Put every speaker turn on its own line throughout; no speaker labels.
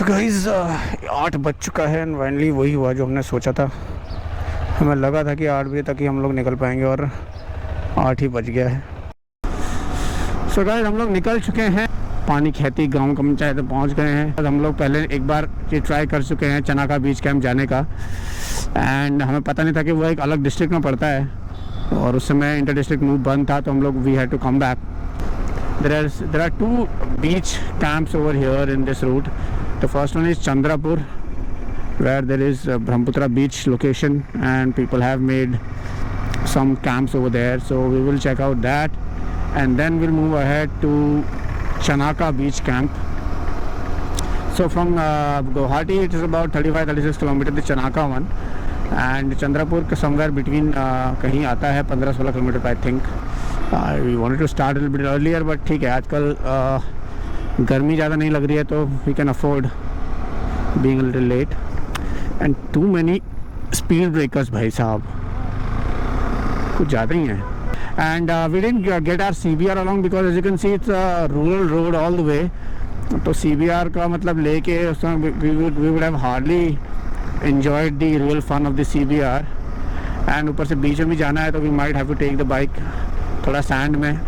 So guys 8 बज चुका है एंड फाइनली वही हुआ जो हमने सोचा था। हमें लगा था कि 8 बजे तक ही हम लोग निकल पाएंगे और 8 ही बज गया है। सो गाइस हम लोग निकल चुके हैं, पानी खेती गांव का पंचायत पहुंच गए हैं। हम लोग पहले एक बार ये ट्राई कर चुके हैं चनाका बीच कैंप जाने का एंड हमें पता नहीं था कि वो एक अलग डिस्ट्रिक्ट में पड़ता है और उस समय इंटर डिस्ट्रिक्ट मूव बंद था, तो हम लोग we had to come back. There are two beach camps over here in this route. The first one is Chandrapur, where there is a Brahmaputra beach location and people have made some camps over there. So we will check out that and then we'll move ahead to Chanaka beach camp. So from Guwahati it is about 35-36 km the Chanaka one, and Chandrapur somewhere between कहीं आता है 15-16 km I think. We wanted to start a little bit earlier but ठीक है, आजकल गर्मी ज़्यादा नहीं लग रही है तो we can afford being a little late. And too many speed breakers भाई साहब, कुछ ज़्यादा ही हैं. And we didn't get our CBR along because as you can see it's a rural road all the way. तो CBR का मतलब लेके we would have hardly enjoyed the real fun of the CBR. And ऊपर से बीच में भी जाना है तो we might have to take the bike थोड़ा सैंड में,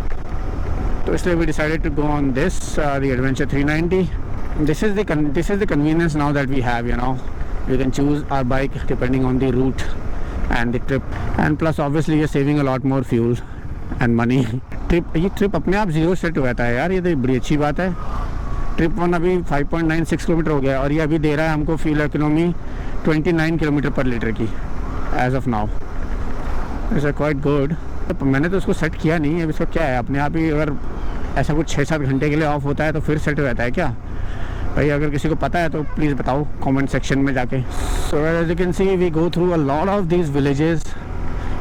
तो इसलिए we decided to go on this the Adventure 390. This is the convenience now that we have, you know. We can choose our bike depending on the route and the trip, and plus obviously you're saving a lot more fuel and money. ये trip अपने आप zero set रहता है यार, ये तो बड़ी अच्छी बात है. ट्रिप 1 अभी 5.96 किलोमीटर हो गया और ये अभी दे रहा है हमको fuel economy 29 kilometre per litre की as of now. It's quite good. तो मैंने तो उसको सेट किया नहीं, अब इसका क्या है, अपने आप ही अगर ऐसा कुछ 6-7 घंटे के लिए ऑफ होता है तो फिर सेट रहता है क्या भाई? अगर किसी को पता है तो प्लीज़ बताओ कमेंट सेक्शन में जाके. So as you can see we go through a lot of these villages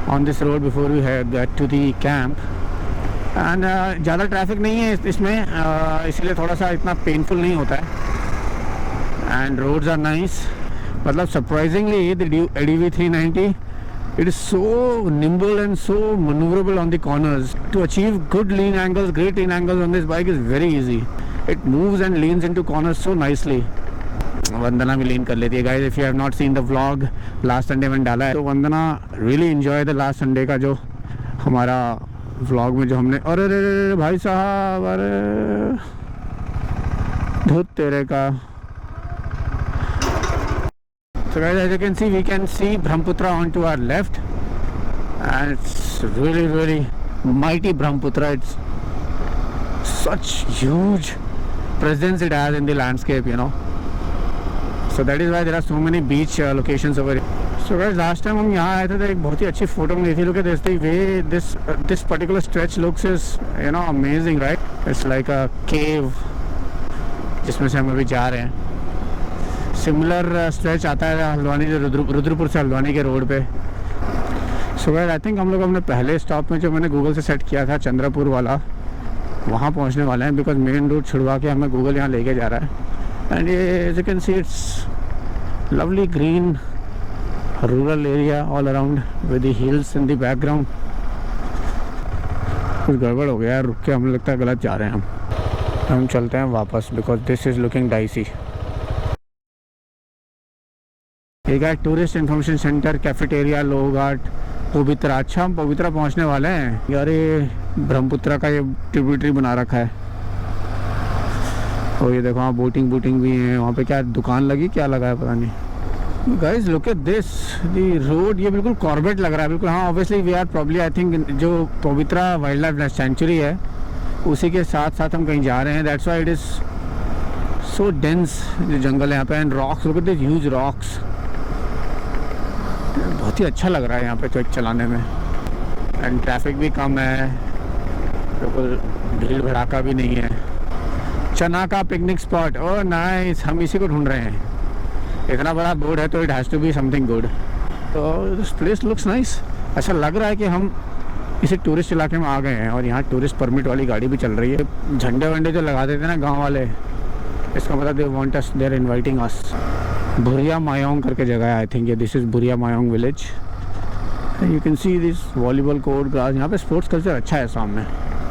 on this road before we get to the camp. And ज़्यादा ट्रैफिक नहीं है इसमें, इसलिए थोड़ा सा इतना पेनफुल नहीं होता है. एंड रोड्स आर नाइस, मतलब surprisingly the ADV 390 it is so nimble and so maneuverable on the corners. To achieve good lean angles, great lean angles on this bike is very easy. It moves and leans into corners so nicely. वंदना भी लीन कर लेती है. guys, if you have not seen the vlog last Sunday मैंने डाला है, तो वंदना really enjoy the last Sunday का जो हमारा vlog में जो हमने, अरे भाई साहब, अरे धुत तेरे का. So guys, as you can see, we can see Brahmaputra onto our left, and it's really mighty Brahmaputra. It's such huge presence it has in the landscape, you know. So that is why there are so many beach locations over here. So guys, last time हम यहाँ आए थे तो एक बहुत ही अच्छी photo मिली थी. Look at this, the way this particular stretch looks is, you know, amazing, right? It's like a cave जिसमें से हम अभी जा रहे हैं. सिमिलर स्ट्रेच आता है हल्द्वानी से रुद्रपुर से हल्द्वानी के रोड पे. सो गाइस, आई थिंक हम लोग अपने पहले स्टॉप में जो मैंने गूगल से सेट किया था चंद्रपुर वाला, वहाँ पहुँचने वाले हैं. बिकॉज मेन रूट छुड़वा के हमें गूगल यहाँ लेके जा रहा है. एंड ये as you can see it's lovely green rural area all around with the hills in the background. कुछ गड़बड़ हो गया, रुक के हमें लगता है गलत जा रहे हैं हम चलते हैं वापस because this is looking dicey. एक है टूरिस्ट इन्फॉर्मेशन सेंटर, कैफेटेरिया, लोग घाट, पवित्रा. अच्छा, हम पवित्रा पहुंचने वाले हैं यार. ये ब्रह्मपुत्रा का ये ट्रिब्यूटरी बना रखा है. और ये देखो वहाँ बोटिंग भी है. वहाँ पे क्या दुकान लगी, क्या लगा है पता नहीं. Guys look at this, the road. ये बिल्कुल कॉर्बेट लग रहा है बिल्कुल. हाँ, obviously we are probably I think जो पवित्रा वाइल्ड लाइफ सेंचुरी है उसी के साथ हम कहीं जा रहे हैं. That's why it is so dense जो जंगल है यहाँ पे. And rocks, look at this huge rocks. बहुत ही अच्छा लग रहा है यहाँ पे तो एक चलाने में. एंड ट्रैफिक भी कम है, बिल्कुल भीड़ भड़ाका भी नहीं है. चनाका पिकनिक स्पॉट, ओह नाइस. हम इसी को ढूंढ रहे हैं. इतना बड़ा बोर्ड है तो it has to be something good. तो दिस प्लेस लुक्स नाइस. ऐसा लग रहा है कि हम इसी टूरिस्ट इलाके में आ गए हैं. और यहाँ टूरिस्ट परमिट वाली गाड़ी भी चल रही है. झंडे वंडे जो लगा देते हैं ना गाँव वाले, इसका मतलब they want us, they are inviting us. Buria Mayong करके जगह है आई थिंक. ये this is Buria Mayong village. You can see this volleyball court, grass. यहाँ पे स्पोर्ट्स कल्चर अच्छा है सामने.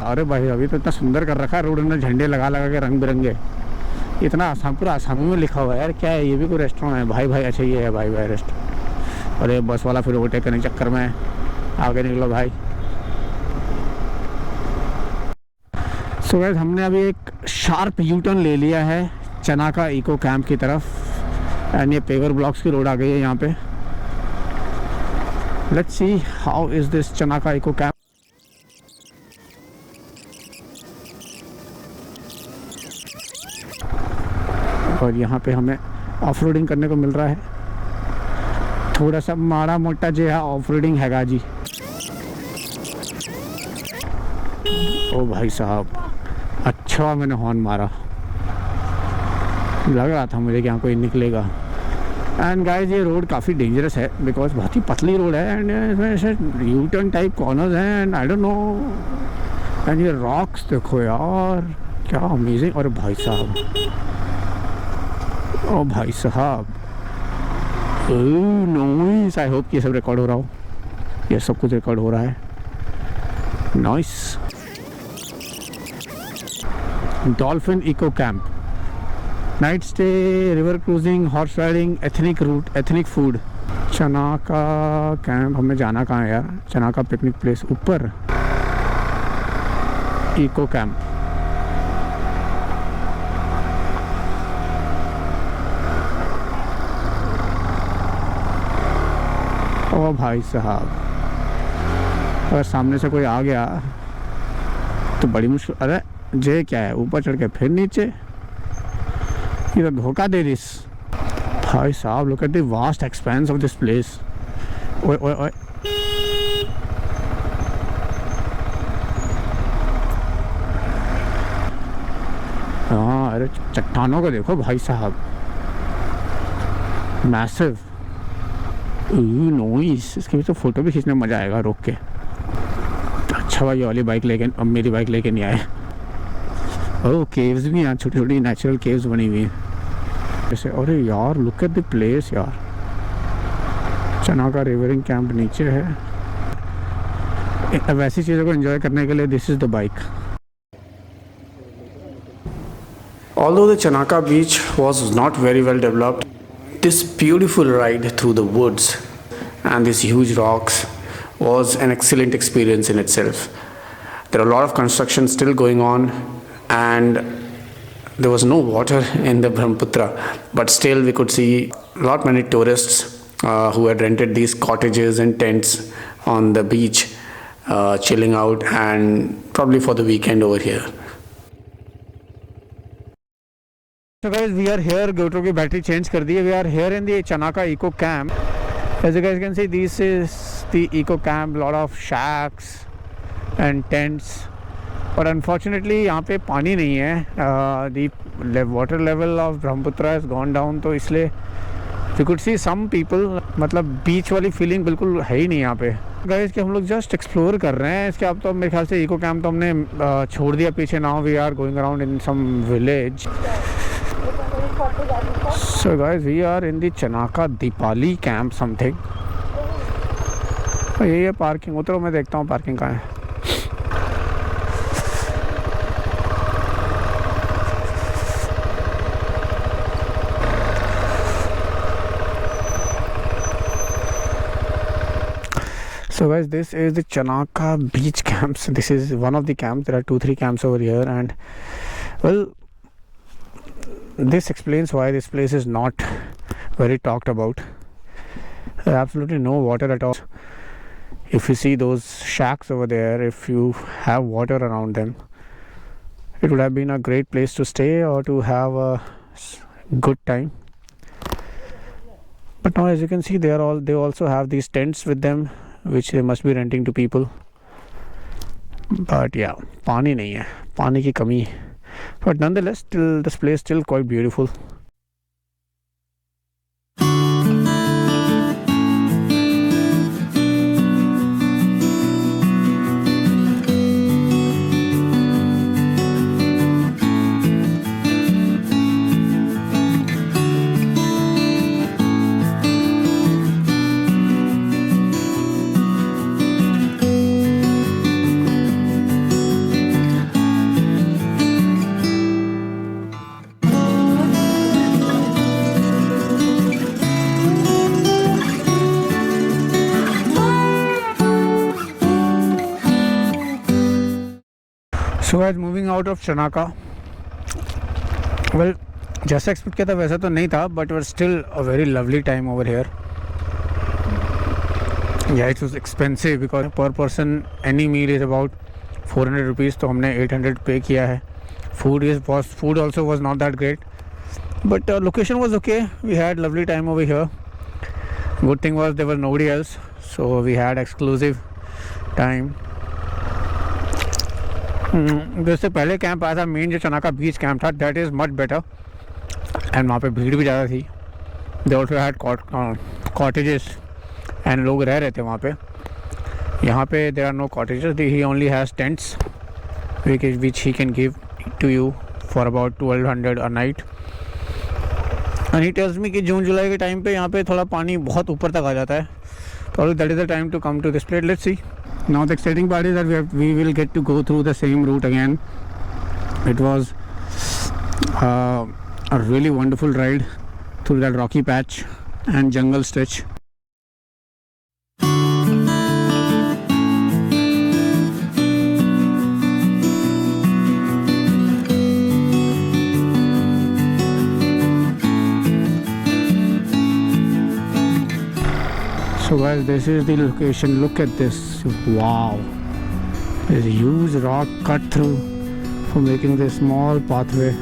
अरे भाई, अभी तो इतना सुंदर कर रखा है रोड ने, झंडे लगा के रंग बिरंगे. इतना आसाम, पूरा आसामी में लिखा हुआ है यार, क्या है ये भी कोई रेस्टोरेंट है? भाई भाई, अच्छा ये है भाई भाई रेस्टोरेंट। और ये बस वाला फिर ओवरटेक करने के चक्कर में आगे निकलो भाई। सो गाइस हमने अभी एक शार्प यू टर्न ले लिया है चनाका इको कैंप की तरफ एंड ये पेवर ब्लॉक्स की रोड आ गई है यहाँ पे। Let's see how is this Chanaka eco camp. और यहाँ पे हमें ऑफ रोडिंग करने को मिल रहा है, थोड़ा सा माड़ा मोटा जो है ऑफ रोडिंग हैगा जी। ओ भाई साहब, अच्छा मैंने हॉर्न मारा, लग रहा था मुझे कि यहाँ कोई निकलेगा। एंड गाइस ये रोड काफ़ी डेंजरस है बिकॉज बहुत ही पतली रोड है एंड इसमें ऐसे यू टर्न टाइप कॉर्नर्स हैं and I don't know. And ये रॉक्स देखो यार, क्या अमेजिंग। और भाई साहब, ओ भाई साहब, नाइस। आई होप ये सब रिकॉर्ड हो रहा हो, ये सब कुछ रिकॉर्ड हो रहा है। Nice. Dolphin eco camp, night stay, river cruising, horse riding, ethnic route, ethnic food. Chanaka camp, हमें जाना कहाँ है यार? चनाका पिकनिक प्लेस ऊपर, इको कैंप। ओ भाई साहब, अगर सामने से कोई आ गया तो बड़ी मुश्किल। अरे जे क्या है, ऊपर चढ़ के फिर नीचे, ये तो धोखा दे दिस। भाई साहब, look at the vast expense of this place. ओए ओए ओए, हाँ अरे चट्टानों को देखो भाई साहब, मैसिव। नॉइस। इसके भी तो फोटो भी खींचने में मज़ा आएगा रोक के। अच्छा भाई, ये वाली बाइक लेके, अब मेरी बाइक लेके नहीं आए। ओह, केव्स भी यहाँ, छोटी छोटी नेचुरल केव्स बनी हुई हैं जैसे। अरे यार लुक एट द प्लेस यार। चनाका रिवरिंग कैंप नीचे है। वैसी चीज़ों को एंजॉय करने के लिए this is the bike. Although the Chanaka beach was not very well developed, this beautiful ride through the woods and these huge rocks was an excellent experience in itself. There are a lot of construction still going on and there was no water in the Brahmaputra, but still we could see many tourists who had rented these cottages and tents on the beach, chilling out and probably for the weekend over here. So guys, we are here. GoPro की battery change कर दी है. We are here in the Chanaka Eco Camp. As you guys can see, this is the Eco Camp. Lot of shacks and tents. But unfortunately यहाँ पे पानी नहीं है. The water level of Brahmaputra has gone down. तो इसलिए we could see some people. मतलब बीच वाली feeling बिल्कुल है ही नहीं यहाँ पे. गाइस कि हम लोग जस्ट एक्सप्लोर कर रहे हैं. इसके अब तो मेरे ख्याल से इको कैंप तो हमने छोड़ दिया पीछे. Now we are going around in some village. So guys, we are in the Chanaka Dipali camp something. यही है पार्किंग. उतरो, मैं देखता हूँ पार्किंग कहाँ है. So guys, this is the Chanaka beach camps. This is one of the camps. There are 2-3 camps over here, and well, this explains why this place is not very talked about. There's absolutely no water at all. If you see those shacks over there, if you have water around them, it would have been a great place to stay or to have a good time. But now, as you can see, they also have these tents with them, which they must be renting to people. But yeah, पानी नहीं है, पानी की कमी है. But nonetheless, still this place still quite beautiful. So guys moving out of Chanaka, well जैसा expect किया था वैसा तो नहीं था, but we're still a very lovely time over here. Yeah it was expensive because per person any meal is about 400 rupees, तो हमने 800 पे किया है. Food also was not that great, but location was okay. We had lovely time over here. Good thing was there was nobody else, so we had exclusive time. जैसे पहले camp आया था main जो चनाका बीच कैंप था, that is much better, and वहाँ पे भीड़ भी ज़्यादा थी. They also had cottages and लोग रह रहे थे वहाँ पे. यहाँ पे there are no cottages, he only has tents which he can give to you for about 1200 a night. And he tells me कि जून जुलाई के टाइम पे यहाँ पे थोड़ा पानी बहुत ऊपर तक आ जाता है. Probably that is the time to come to this place. Let's see. Now the exciting part is that we will get to go through the same route again. It was a really wonderful ride through that rocky patch and jungle stretch. So guys, this is the location. Look at this. Wow, there's a huge rock cut through for making this small pathway.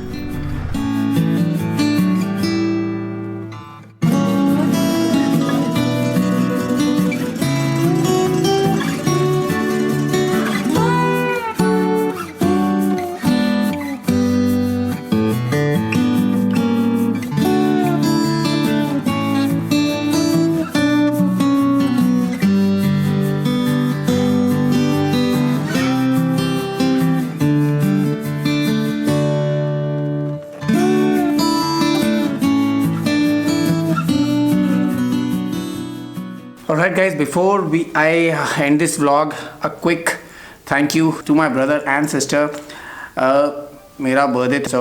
Alright guys, before I end this vlog, a quick thank you to my brother and sister. मेरा birthday, so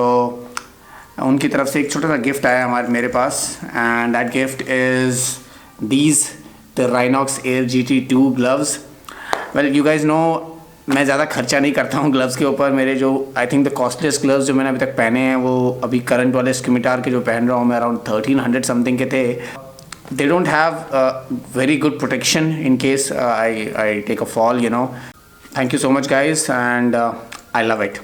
उनकी तरफ से एक छोटा सा gift आया मेरे पास, and that gift is these, the Rhinox Air GT2 gloves. Well, you guys know मैं ज़्यादा खर्चा नहीं करता हूँ ग्लव्स के ऊपर. मेरे जो आई थिंक द कॉस्टलेस्ट ग्लव्स जो मैंने अभी तक पहने हैं वो अभी करंट वाले स्किमिटार के जो पहन रहा हूँ मैं अराउंड 1300 समथिंग के थे. They don't have very good protection in case I take a fall, you know. Thank you so much guys, and I love it.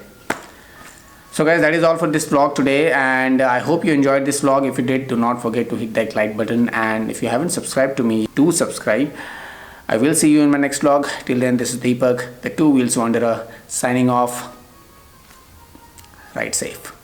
So guys, that is all for this vlog today, and I hope you enjoyed this vlog. If you did, do not forget to hit that like button, and if you haven't subscribed to me, do subscribe. I will see you in my next vlog. Till then, this is Deepak, the Two Wheels Wanderer, signing off. Ride safe.